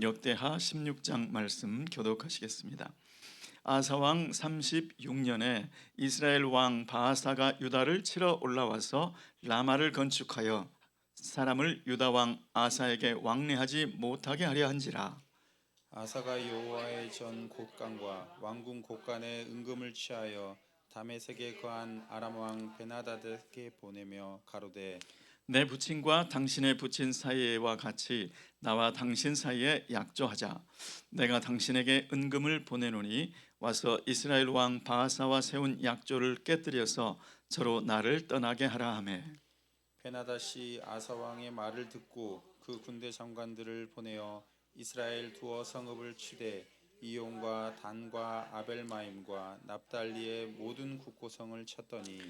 역대하 16장 말씀 교독하시겠습니다. 아사 왕 36년에 이스라엘 왕 바아사가 유다를 치러 올라와서 라마를 건축하여 사람을 유다 왕 아사에게 왕래하지 못하게 하려 한지라. 아사가 여호와의 전 곳간과 왕궁 곳간에 은금을 취하여 다메섹에 거한 아람 왕 베나다드에게 보내며 가로되, 내 부친과 당신의 부친 사이와 같이 나와 당신 사이에 약조하자. 내가 당신에게 은금을 보내노니 와서 이스라엘 왕 바아사와 세운 약조를 깨뜨려서 저로 나를 떠나게 하라 하매. 베나다시 아사 왕의 말을 듣고 그 군대 장관들을 보내어 이스라엘 두어 성읍을 치되 이용과 단과 아벨마임과 납달리의 모든 국고성을 쳤더니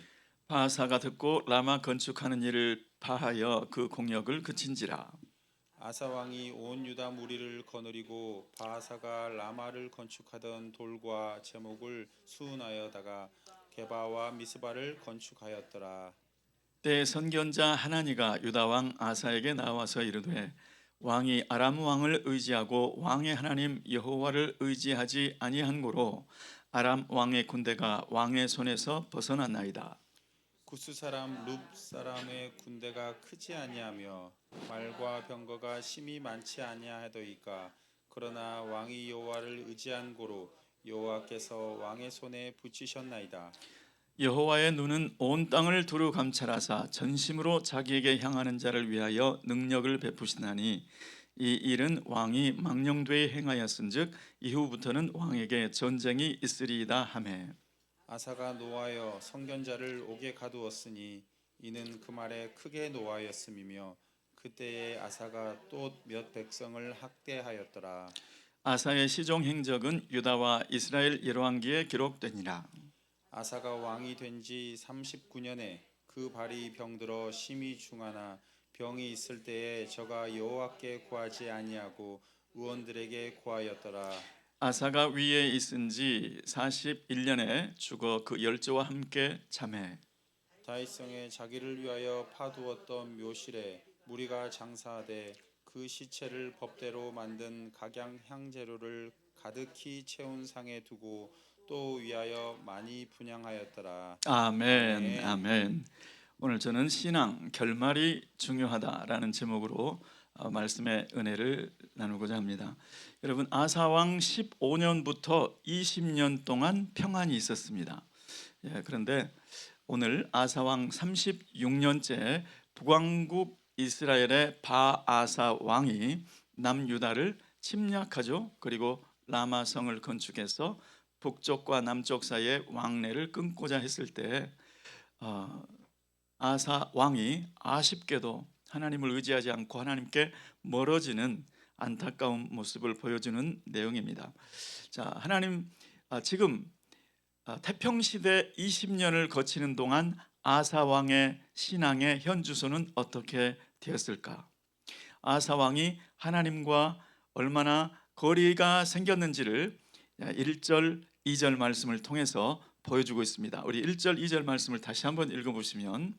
바하사가 듣고 라마 건축하는 일을 파하여 그 공역을 그친지라. 아사 왕이 온 유다 무리를 거느리고 바하사가 라마를 건축하던 돌과 제목을 수운하여다가 게바와 미스바를 건축하였더라. 때 선견자 하나니가 유다 왕 아사에게 나와서 이르되, 왕이 아람 왕을 의지하고 왕의 하나님 여호와를 의지하지 아니한 고로 아람 왕의 군대가 왕의 손에서 벗어났나이다. 구스 사람 룹 사람의 군대가 크지 아니하며 말과 병거가 심히 많지 아니하더이까. 그러나 왕이 여호와를 의지한 고로 여호와께서 왕의 손에 붙이셨나이다. 여호와의 눈은 온 땅을 두루 감찰하사 전심으로 자기에게 향하는 자를 위하여 능력을 베푸시나니 이 일은 왕이 망령되이 행하였은즉 이후부터는 왕에게 전쟁이 있으리이다 하매. 아사가 노하여 선견자를 옥에 가두었으니 이는 그 말에 크게 노하였음이며 그때에 아사가 또 몇 백성을 학대하였더라. 아사의 시종 행적은 유다와 이스라엘 열왕기에 기록되니라. 아사가 왕이 된 지 39년에 그 발이 병들어 심히 중하나 병이 있을 때에 저가 여호와께 구하지 아니하고 의원들에게 구하였더라. 아사가 위에 있은지 41년에 죽어 그 열조와 함께 참해. 다윗성에 자기를 위하여 파두었던 묘실에 무리가 장사하되 그 시체를 법대로 만든 각양 향재료를 가득히 채운 상에 두고 또 위하여 많이 분향하였더라. 아멘, 아멘. 아멘. 오늘 저는 신앙 결말이 중요하다라는 제목으로 말씀의 은혜를 나누고자 합니다. 여러분, 아사 왕 15년부터 20년 동안 평안이 있었습니다. 그런데 오늘 아사 왕 36년째 북왕국 이스라엘의 바아사 왕이 남유다를 침략하죠. 그리고 라마성을 건축해서 북쪽과 남쪽 사이에 왕래를 끊고자 했을 때 아사 왕이 아쉽게도 하나님을 의지하지 않고 하나님께 멀어지는 안타까운 모습을 보여주는 내용입니다. 자, 하나님 지금 태평 시대 20년을 거치는 동안 아사 왕의 신앙의 현주소는 어떻게 되었을까? 아사 왕이 하나님과 얼마나 거리가 생겼는지를 1절, 2절 말씀을 통해서 보여주고 있습니다. 우리 1절, 2절 말씀을 다시 한번 읽어보시면,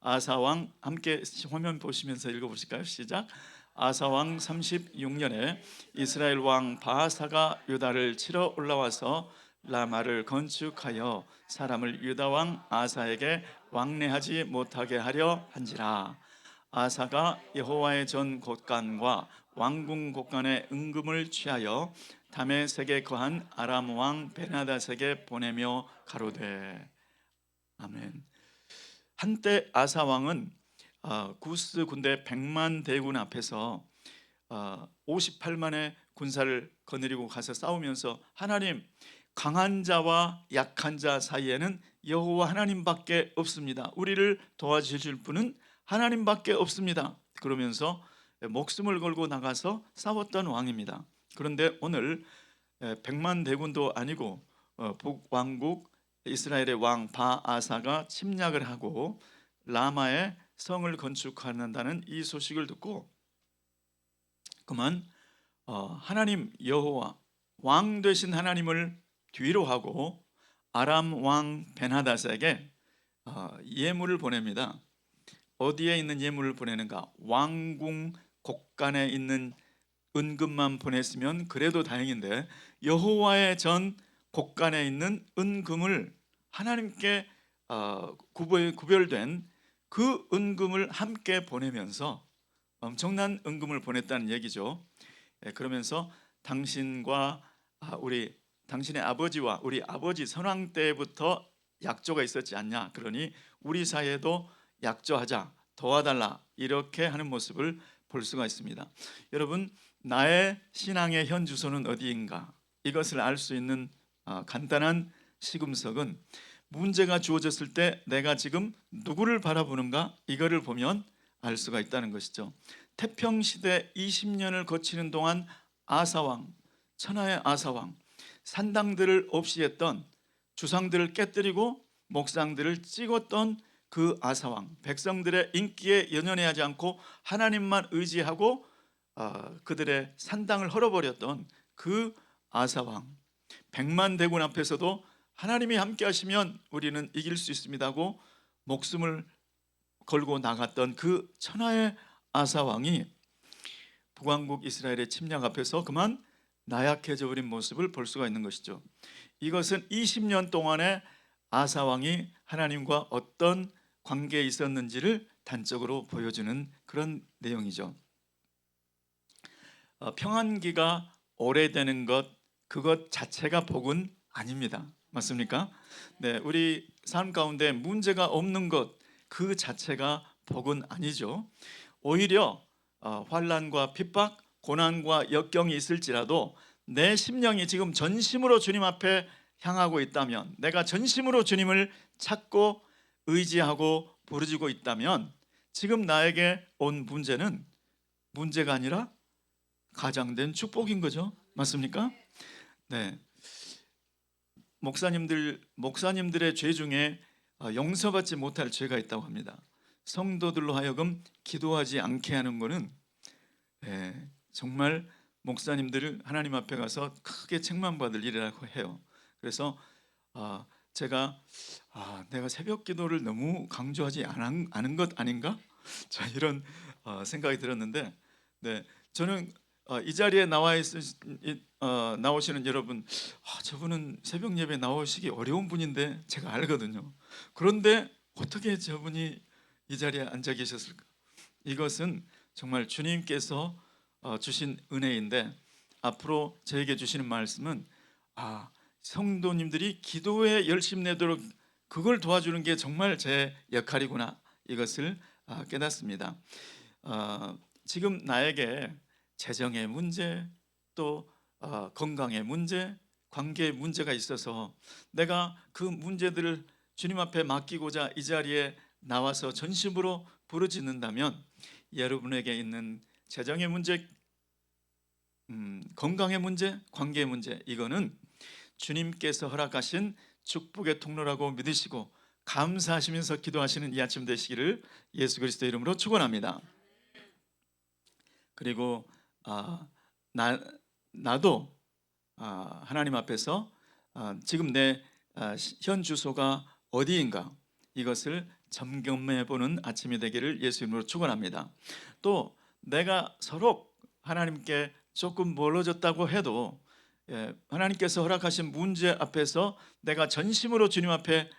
아사 왕 함께 화면 보시면서 읽어보실까요? 시작. 아사 왕 36년에 이스라엘 왕 바하사가 유다를 치러 올라와서 라마를 건축하여 사람을 유다 왕 아사에게 왕래하지 못하게 하려 한지라. 아사가 여호와의 전 곳간과 왕궁 곳간에 은금을 취하여 다메섹에 거한 아람 왕 베나다색에 보내며 가로되. 아멘. 한때 아사 왕은 구스 군대 100만 대군 앞에서 58만의 군사를 거느리고 가서 싸우면서, 하나님, 강한 자와 약한 자 사이에는 여호와 하나님밖에 없습니다. 우리를 도와주실 분은 하나님밖에 없습니다. 그러면서 목숨을 걸고 나가서 싸웠던 왕입니다. 그런데 오늘 100만 대군도 아니고 북왕국 이스라엘의 왕 바아사가 침략을 하고 라마에 성을 건축한다는 이 소식을 듣고 그만 하나님 여호와 왕 되신 하나님을 뒤로 하고 아람 왕 베나다스에게 예물을 보냅니다. 어디에 있는 예물을 보내는가? 왕궁 곳간에 있는 은금만 보냈으면 그래도 다행인데 여호와의 전 곳간에 있는 은금을 하나님께 구별된 그 은금을 함께 보내면서 엄청난 은금을 보냈다는 얘기죠. 그러면서 당신과 당신의 아버지와 우리 아버지 선왕 때부터 약조가 있었지 않냐, 그러니 우리 사이에도 약조하자, 도와달라, 이렇게 하는 모습을 볼 수가 있습니다. 여러분, 나의 신앙의 현 주소는 어디인가, 이것을 알 수 있는 간단한 시금석은 문제가 주어졌을 때 내가 지금 누구를 바라보는가, 이거를 보면 알 수가 있다는 것이죠. 태평시대 20년을 거치는 동안 아사왕, 천하의 아사왕, 산당들을 없이 했던, 주상들을 깨뜨리고 목상들을 찍었던 그 아사왕, 백성들의 인기에 연연해하지 않고 하나님만 의지하고 그들의 산당을 헐어버렸던 그 아사왕, 백만 대군 앞에서도 하나님이 함께 하시면 우리는 이길 수 있습니다고 목숨을 걸고 나갔던 그 천하의 아사왕이 북왕국 이스라엘의 침략 앞에서 그만 나약해져 버린 모습을 볼 수가 있는 것이죠. 이것은 20년 동안의 아사왕이 하나님과 어떤 관계에 있었는지를 단적으로 보여주는 그런 내용이죠. 평안기가 오래되는 그것 자체가 복은 아닙니다. 맞습니까? 네, 우리 삶 가운데 문제가 없는 것 그 자체가 복은 아니죠. 오히려 환난과 핍박, 고난과 역경이 있을지라도 내 심령이 지금 전심으로 주님 앞에 향하고 있다면, 내가 전심으로 주님을 찾고 의지하고 부르짖고 있다면 지금 나에게 온 문제는 문제가 아니라 가장된 축복인 거죠. 맞습니까? 네. 목사님들의 죄 중에 용서받지 못할 죄가 있다고 합니다. 성도들로 하여금 기도하지 않게 하는 것은 정말 목사님들을 하나님 앞에 가서 크게 책망받을 일이라고 해요. 그래서 제가 내가 새벽 기도를 너무 강조하지 않은 것 아닌가? 자, 이런 생각이 들었는데, 네, 저는 이 자리에 나오시는 여러분, 저분은 새벽 예배 나오시기 어려운 분인데 제가 알거든요. 그런데 어떻게 저분이 이 자리에 앉아 계셨을까? 이것은 정말 주님께서 주신 은혜인데, 앞으로 저에게 주시는 말씀은 성도님들이 기도에 열심 내도록 그걸 도와주는 게 정말 제 역할이구나, 이것을 깨닫습니다. 지금 나에게 재정의 문제, 또 건강의 문제, 관계의 문제가 있어서 내가 그 문제들을 주님 앞에 맡기고자 이 자리에 나와서 전심으로 부르짖는다면, 여러분에게 있는 재정의 문제, 건강의 문제, 관계의 문제, 이거는 주님께서 허락하신 축복의 통로라고 믿으시고 감사하시면서 기도하시는 이 아침 되시기를 예수 그리스도 이름으로 축원합니다. 그리고 나도 하나님 앞에서 지금 내 현 주소가 어디인가, 이것을 점검해 보는 아침이 되기를 예수 이름으로 축원합니다. 또 내가 서로 하나님께 조금 멀어졌다고 해도 하나님께서 허락하신 문제 앞에서 내가 전심으로 주님 앞에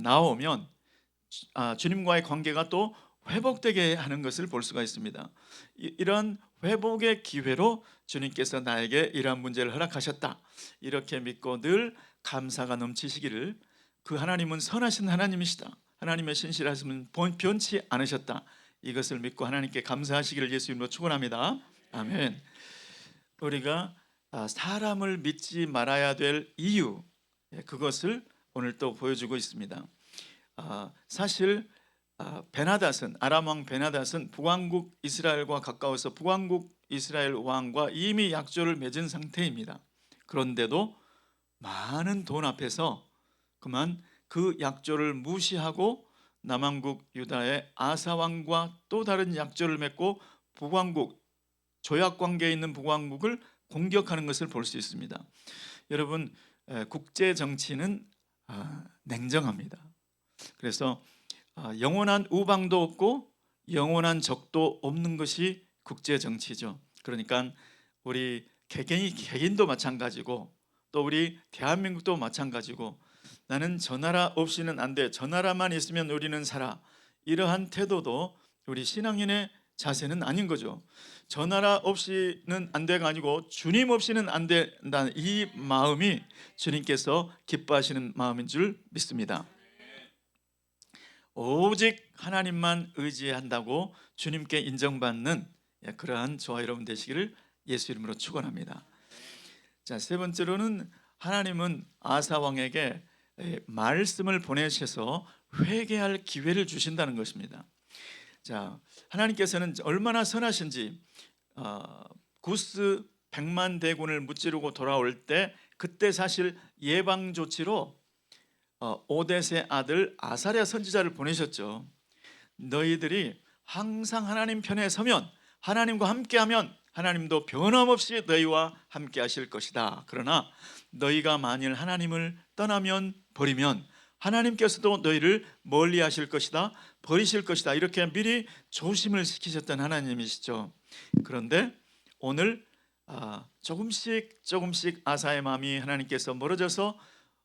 나오면 주님과의 관계가 또 회복되게 하는 것을 볼 수가 있습니다. 이런 회복의 기회로 주님께서 나에게 이러한 문제를 허락하셨다, 이렇게 믿고 늘 감사가 넘치시기를, 그 하나님은 선하신 하나님이시다, 하나님의 신실하심은 변치 않으셨다, 이것을 믿고 하나님께 감사하시기를 예수 이름으로 축원합니다. 아멘. 우리가 사람을 믿지 말아야 될 이유, 그것을 오늘 또 보여주고 있습니다. 사실 베나닷은, 아람 왕 베나닷은 북왕국 이스라엘과 가까워서 북왕국 이스라엘 왕과 이미 약조를 맺은 상태입니다. 그런데도 많은 돈 앞에서 그만 그 약조를 무시하고 남왕국 유다의 아사 왕과 또 다른 약조를 맺고 북왕국, 조약 관계에 있는 북왕국을 공격하는 것을 볼 수 있습니다. 여러분, 국제 정치는 냉정합니다. 그래서 영원한 우방도 없고 영원한 적도 없는 것이 국제 정치죠. 그러니까 우리 개개인도 마찬가지고 또 우리 대한민국도 마찬가지고 나는 저 나라 없이는 안 돼. 저 나라만 있으면 우리는 살아. 이러한 태도도 우리 신앙인의 자세는 아닌 거죠. 저 나라 없이는 안 돼가 아니고 주님 없이는 안 된다는 이 마음이 주님께서 기뻐하시는 마음인 줄 믿습니다. 오직 하나님만 의지한다고 주님께 인정받는 그러한 저와 여러분 되시기를 예수 이름으로 축원합니다. 자, 세 번째로는 하나님은 아사 왕에게 말씀을 보내셔서 회개할 기회를 주신다는 것입니다. 자, 하나님께서는 얼마나 선하신지 구스 100만 대군을 무찌르고 돌아올 때 그때 사실 예방 조치로 오뎃의 아들 아사랴 선지자를 보내셨죠. 너희들이 항상 하나님 편에 서면 하나님과 함께하면 하나님도 변함없이 너희와 함께 하실 것이다. 그러나 너희가 만일 하나님을 떠나면 버리면 하나님께서도 너희를 멀리 하실 것이다. 버리실 것이다. 이렇게 미리 조심을 시키셨던 하나님이시죠. 그런데 오늘 조금씩 아사의 마음이 하나님께서 멀어져서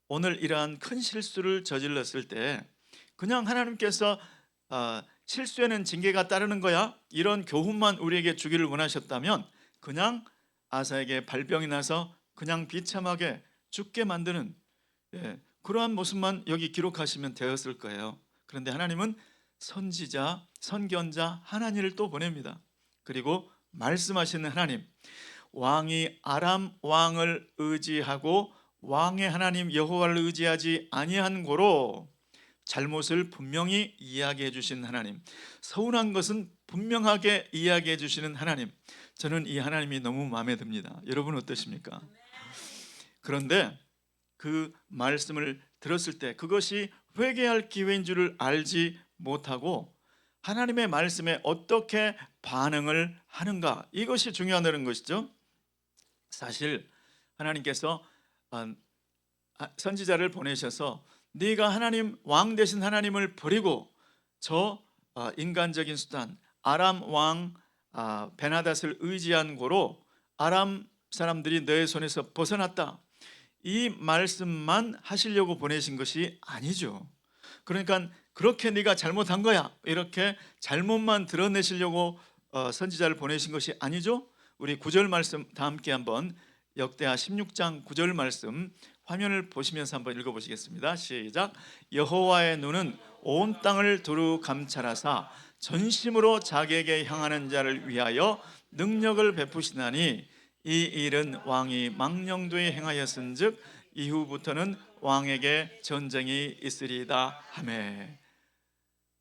오늘 이러한 큰 실수를 저질렀을 때 그냥 하나님께서 실수에는 징계가 따르는 거야 이런 교훈만 우리에게 주기를 원하셨다면 그냥 아사에게 발병이 나서 그냥 비참하게 죽게 만드는 그러한 모습만 여기 기록하시면 되었을 거예요. 그런데 하나님은 선지자, 선견자 하나니를 또 보냅니다. 그리고 말씀하시는 하나님, 왕이 아람 왕을 의지하고 왕의 하나님 여호와를 의지하지 아니한 고로 잘못을 분명히 이야기해 주신 하나님, 서운한 것은 분명하게 이야기해 주시는 하나님, 저는 이 하나님이 너무 마음에 듭니다. 여러분 어떠십니까? 그런데 그 말씀을 들었을 때 그것이 회개할 기회인 줄을 알지 못하고 하나님의 말씀에 어떻게 반응을 하는가, 이것이 중요하다는 것이죠. 사실 하나님께서 선지자를 보내셔서 네가 하나님 왕 되신 하나님을 버리고 저 인간적인 수단 아람 왕 베나닷을 의지한 고로 아람 사람들이 너의 손에서 벗어났다, 이 말씀만 하시려고 보내신 것이 아니죠. 그러니까 그렇게 네가 잘못한 거야 이렇게 잘못만 드러내시려고 선지자를 보내신 것이 아니죠. 우리 9절 말씀 다 함께 한번 역대하 16장 9절 말씀 화면을 보시면서 한번 읽어보시겠습니다. 시작. 여호와의 눈은 온 땅을 두루 감찰하사 전심으로 자기에게 향하는 자를 위하여 능력을 베푸시나니 이 일은 왕이 망령되이 행하였은즉 이후부터는 왕에게 전쟁이 있으리이다 하매.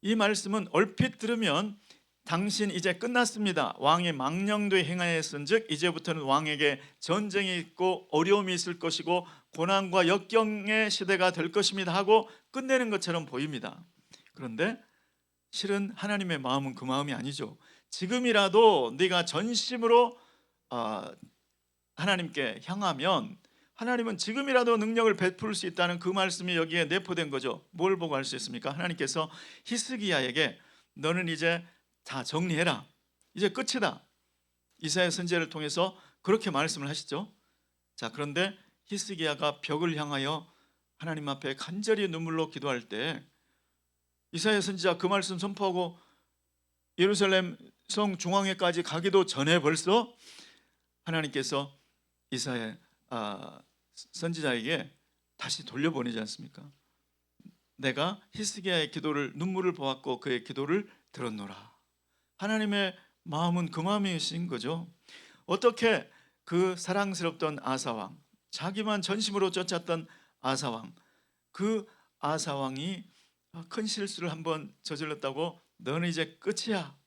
이 말씀은 얼핏 들으면 당신 이제 끝났습니다, 왕이 망령되이 행하였은즉 이제부터는 왕에게 전쟁이 있고 어려움이 있을 것이고 고난과 역경의 시대가 될 것입니다 하고 끝내는 것처럼 보입니다. 그런데 실은 하나님의 마음은 그 마음이 아니죠. 지금이라도 네가 전심으로 하나님께 향하면 하나님은 지금이라도 능력을 베풀 수 있다는 그 말씀이 여기에 내포된 거죠. 뭘 보고 알 수 있습니까? 하나님께서 히스기야에게 너는 이제 다 정리해라, 이제 끝이다, 이사야 선지자를 통해서 그렇게 말씀을 하시죠. 자, 그런데 히스기야가 벽을 향하여 하나님 앞에 간절히 눈물로 기도할 때 이사야 선지자 그 말씀 선포하고 예루살렘 성 중앙에까지 가기도 전에 벌써 하나님께서 이사야 선지자에게 다시 돌려보내지 않습니까? 내가 히스기야의 기도를 눈물을 보았고 그의 기도를 들었노라. 하나님의 마음은 그 마음이신 거죠. 어떻게 그 사랑스럽던 아사왕, 자기만 전심으로 쫓았던 아사왕, 그 아사왕이 큰 실수를 한번 저질렀다고 너는 이제 끝이야,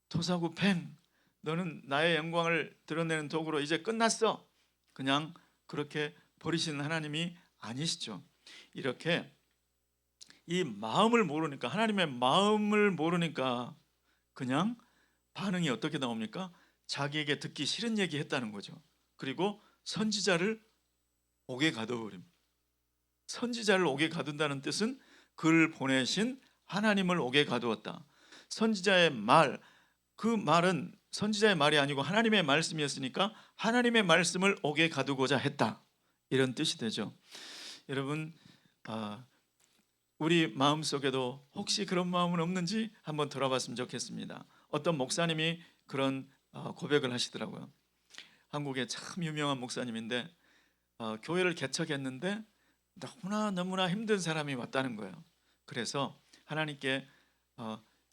토사구 팽, 너는 나의 영광을 드러내는 도구로 이제 끝났어, 그냥 그렇게 버리시는 하나님이 아니시죠. 이렇게 이 마음을 모르니까, 하나님의 마음을 모르니까 그냥 반응이 어떻게 나옵니까? 자기에게 듣기 싫은 얘기 했다는 거죠. 그리고 선지자를 옥에 가둬버립니다. 선지자를 옥에 가둔다는 뜻은 그를 보내신 하나님을 옥에 가두었다. 선지자의 말, 그 말은 선지자의 말이 아니고 하나님의 말씀이었으니까 하나님의 말씀을 옥에 가두고자 했다, 이런 뜻이 되죠. 여러분, 우리 마음속에도 혹시 그런 마음은 없는지 한번 돌아봤으면 좋겠습니다. 어떤 목사님이 그런 고백을 하시더라고요. 한국의 참 유명한 목사님인데 교회를 개척했는데 너무나 힘든 사람이 왔다는 거예요. 그래서 하나님께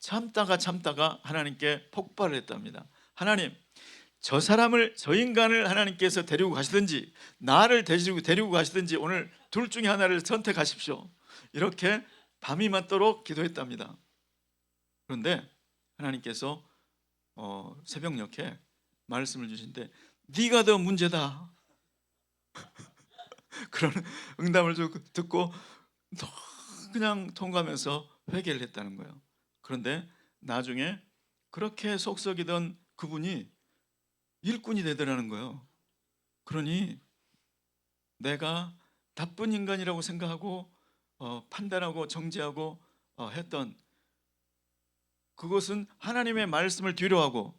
참다가 하나님께 폭발을 했답니다. 하나님, 저 인간을 하나님께서 데리고 가시든지 나를 데리고 가시든지 오늘 둘 중에 하나를 선택하십시오. 이렇게 밤이 맞도록 기도했답니다. 그런데 하나님께서 새벽녘에 말씀을 주신데 네가 더 문제다. 그런 응답을 듣고 그냥 통과하면서 회개를 했다는 거예요. 그런데 나중에 그렇게 속썩이던 그분이 일꾼이 되더라는 거예요. 그러니 내가 나쁜 인간이라고 생각하고 판단하고 정죄하고 했던 그것은 하나님의 말씀을 뒤로하고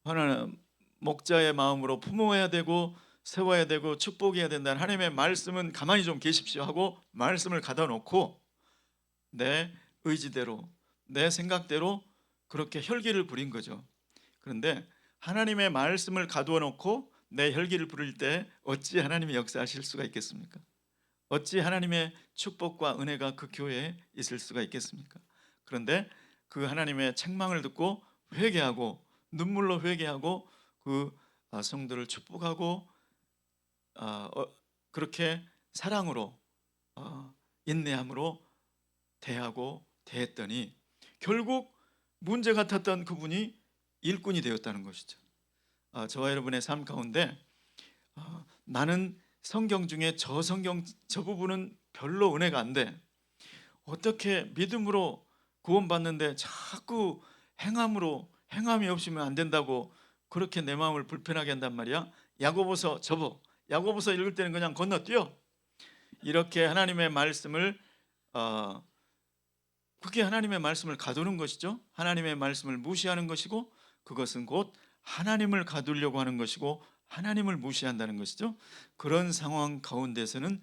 하나님 목자의 마음으로 품어야 되고 세워야 되고 축복해야 된다는 하나님의 말씀은 가만히 좀 계십시오 하고 말씀을 가다 놓고 내 의지대로 내 생각대로 그렇게 혈기를 부린 거죠. 그런데 하나님의 말씀을 가두어 놓고 내 혈기를 부릴 때 어찌 하나님이 역사하실 수가 있겠습니까? 어찌 하나님의 축복과 은혜가 그 교회에 있을 수가 있겠습니까? 그런데 그 하나님의 책망을 듣고 회개하고 눈물로 회개하고 그 성도를 축복하고 그렇게 사랑으로 인내함으로 대하고 대했더니 결국 문제 같았던 그분이 일꾼이 되었다는 것이죠. 저와 여러분의 삶 가운데 나는 성경 중에 저 부분은 별로 은혜가 안 돼, 어떻게 믿음으로 구원받는데 자꾸 행함이 없으면 안 된다고 그렇게 내 마음을 불편하게 한단 말이야. 야고보서 접어. 야고보서 읽을 때는 그냥 건너뛰어. 이렇게 하나님의 말씀을 그게 하나님의 말씀을 가두는 것이죠. 하나님의 말씀을 무시하는 것이고 그것은 곧 하나님을 가두려고 하는 것이고 하나님을 무시한다는 것이죠. 그런 상황 가운데서는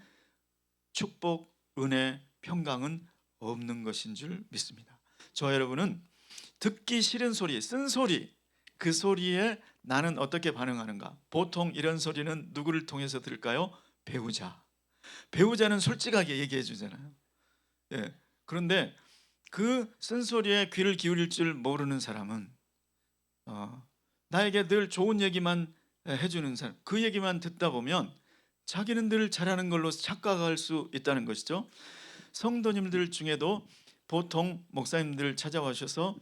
축복, 은혜, 평강은 없는 것인 줄 믿습니다. 저와 여러분은 듣기 싫은 소리, 쓴소리, 그 소리에 나는 어떻게 반응하는가? 보통 이런 소리는 누구를 통해서 들을까요? 배우자는 솔직하게 얘기해 주잖아요. 예. 그런데 그 쓴소리에 귀를 기울일 줄 모르는 사람은 나에게 늘 좋은 얘기만 해주는 사람, 그 얘기만 듣다 보면 자기는 늘 잘하는 걸로 착각할 수 있다는 것이죠. 성도님들 중에도 보통 목사님들 찾아와셔서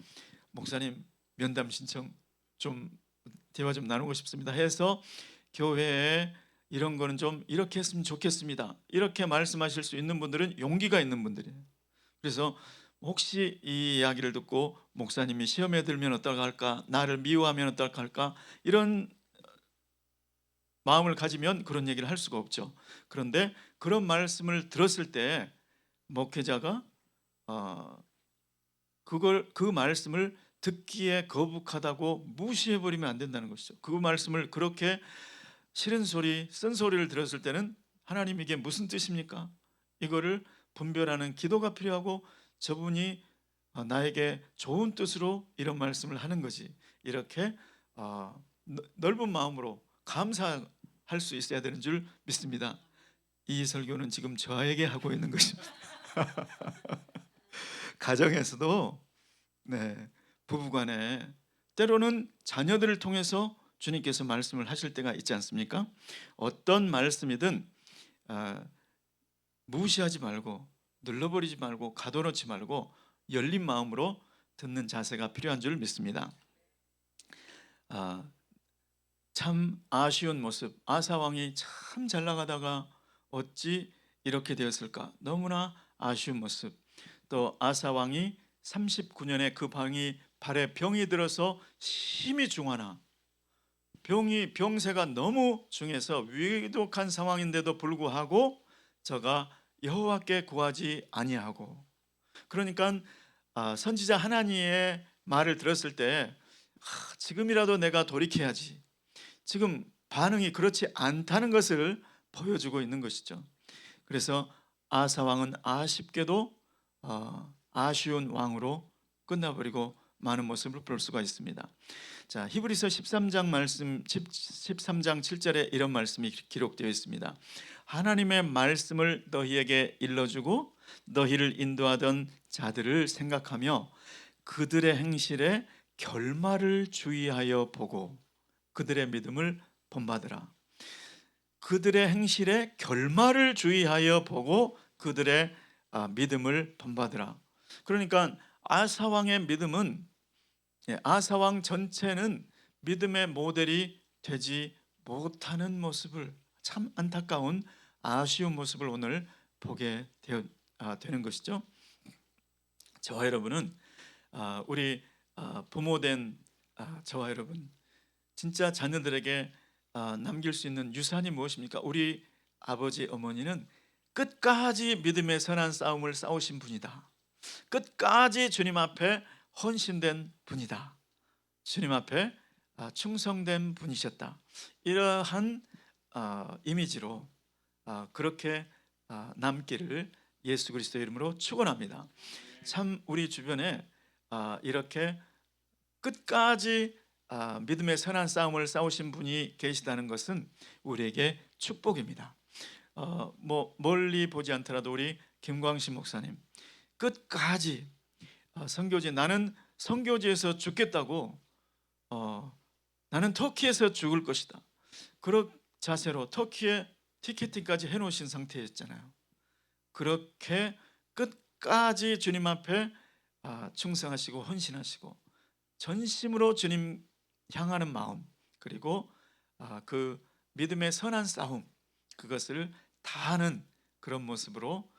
목사님 면담 신청 좀 대화 좀 나누고 싶습니다 해서 교회에 이런 거는 좀 이렇게 했으면 좋겠습니다 이렇게 말씀하실 수 있는 분들은 용기가 있는 분들이에요. 그래서 혹시 이 이야기를 듣고 목사님이 시험에 들면 어떨까 할까, 나를 미워하면 어떨까 할까, 이런 마음을 가지면 그런 얘기를 할 수가 없죠. 그런데 그런 말씀을 들었을 때 목회자가 그 말씀을 듣기에 거북하다고 무시해버리면 안 된다는 것이죠. 그 말씀을 그렇게 싫은 소리, 쓴 소리를 들었을 때는 하나님 이게 무슨 뜻입니까? 이거를 분별하는 기도가 필요하고 저분이 나에게 좋은 뜻으로 이런 말씀을 하는 거지, 이렇게 넓은 마음으로 감사할 수 있어야 되는 줄 믿습니다. 이 설교는 지금 저에게 하고 있는 것입니다. 가정에서도 부부간에 때로는 자녀들을 통해서 주님께서 말씀을 하실 때가 있지 않습니까? 어떤 말씀이든 무시하지 말고 눌러버리지 말고 가둬놓지 말고 열린 마음으로 듣는 자세가 필요한 줄 믿습니다. 참 아쉬운 모습, 아사 왕이 참 잘 나가다가 어찌 이렇게 되었을까, 너무나 아쉬운 모습. 또 아사 왕이 39년에 그 발에 병이 들어서 심히 중하나 병세가 너무 중해서 위독한 상황인데도 불구하고 저가 여호와께 구하지 아니하고, 그러니까 선지자 하나니의 말을 들었을 때 지금이라도 내가 돌이켜야지, 지금 반응이 그렇지 않다는 것을 보여주고 있는 것이죠. 그래서 아사 왕은 아쉽게도 아쉬운 왕으로 끝나버리고 많은 모습을 볼 수가 있습니다. 자, 히브리서 13장 말씀 13장 7절에 이런 말씀이 기록되어 있습니다. 하나님의 말씀을 너희에게 일러주고 너희를 인도하던 자들을 생각하며 그들의 행실에 결말을 주의하여 보고 그들의 믿음을 본받으라. 그들의 행실에 결말을 주의하여 보고 그들의 믿음을 본받으라. 그러니까 아사왕의 믿음은, 아사왕 전체는 믿음의 모델이 되지 못하는 모습을, 참 안타까운 아쉬운 모습을 오늘 보게 되는 것이죠. 저와 여러분은 우리 부모된 저와 여러분, 진짜 자녀들에게 남길 수 있는 유산이 무엇입니까? 우리 아버지 어머니는 끝까지 믿음의 선한 싸움을 싸우신 분이다. 끝까지 주님 앞에 헌신된 분이다. 주님 앞에 충성된 분이셨다. 이러한 이미지로 그렇게 남기를 예수 그리스도의 이름으로 축원합니다. 참 우리 주변에 이렇게 끝까지 믿음의 선한 싸움을 싸우신 분이 계시다는 것은 우리에게 축복입니다. 멀리 보지 않더라도 우리 김광식 목사님 끝까지 선교지, 나는 선교지에서 죽겠다고, 나는 터키에서 죽을 것이다, 그런 자세로 터키에 티켓팅까지 해놓으신 상태였잖아요. 그렇게 끝까지 주님 앞에 충성하시고 헌신하시고 전심으로 주님 향하는 마음, 그리고 그 믿음의 선한 싸움, 그것을 다하는 그런 모습으로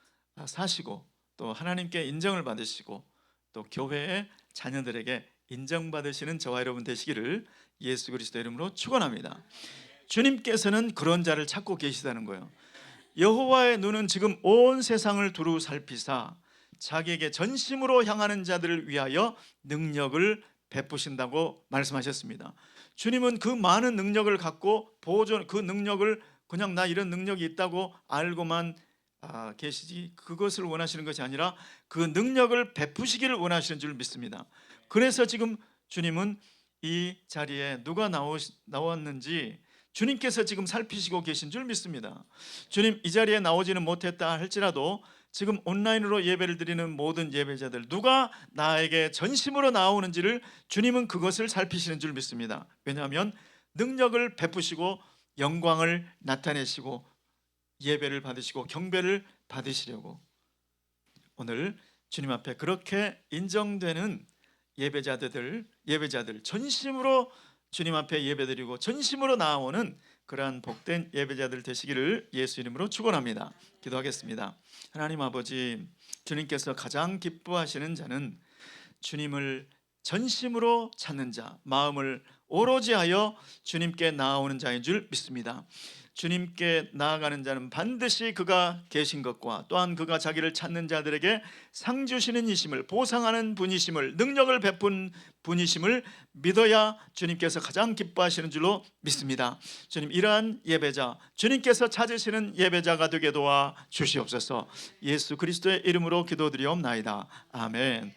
사시고 또 하나님께 인정을 받으시고 또 교회의 자녀들에게 인정받으시는 저와 여러분 되시기를 예수 그리스도 이름으로 축원합니다. 주님께서는 그런 자를 찾고 계시다는 거예요. 여호와의 눈은 지금 온 세상을 두루 살피사 자기에게 전심으로 향하는 자들을 위하여 능력을 베푸신다고 말씀하셨습니다. 주님은 그 많은 능력을 갖고 그 능력을 그냥 나 이런 능력이 있다고 알고만 계시지, 그것을 원하시는 것이 아니라 그 능력을 베푸시기를 원하시는 줄 믿습니다. 그래서 지금 주님은 이 자리에 누가 나왔는지 주님께서 지금 살피시고 계신 줄 믿습니다. 주님 이 자리에 나오지는 못했다 할지라도 지금 온라인으로 예배를 드리는 모든 예배자들, 누가 나에게 전심으로 나오는지를 주님은 그것을 살피시는 줄 믿습니다. 왜냐하면 능력을 베푸시고 영광을 나타내시고 예배를 받으시고 경배를 받으시려고 오늘 주님 앞에 그렇게 인정되는 예배자들 전심으로 주님 앞에 예배드리고 전심으로 나오는 그러한 복된 예배자들 되시기를 예수 이름으로 축원합니다. 기도하겠습니다. 하나님 아버지, 주님께서 가장 기뻐하시는 자는 주님을 전심으로 찾는 자, 마음을 오로지 하여 주님께 나아오는 자인 줄 믿습니다. 주님께 나아가는 자는 반드시 그가 계신 것과 또한 그가 자기를 찾는 자들에게 상 주시는 이심을, 보상하는 분이심을, 능력을 베푼 분이심을 믿어야 주님께서 가장 기뻐하시는 줄로 믿습니다. 주님, 이러한 예배자, 주님께서 찾으시는 예배자가 되게 도와 주시옵소서. 예수 그리스도의 이름으로 기도드리옵나이다. 아멘.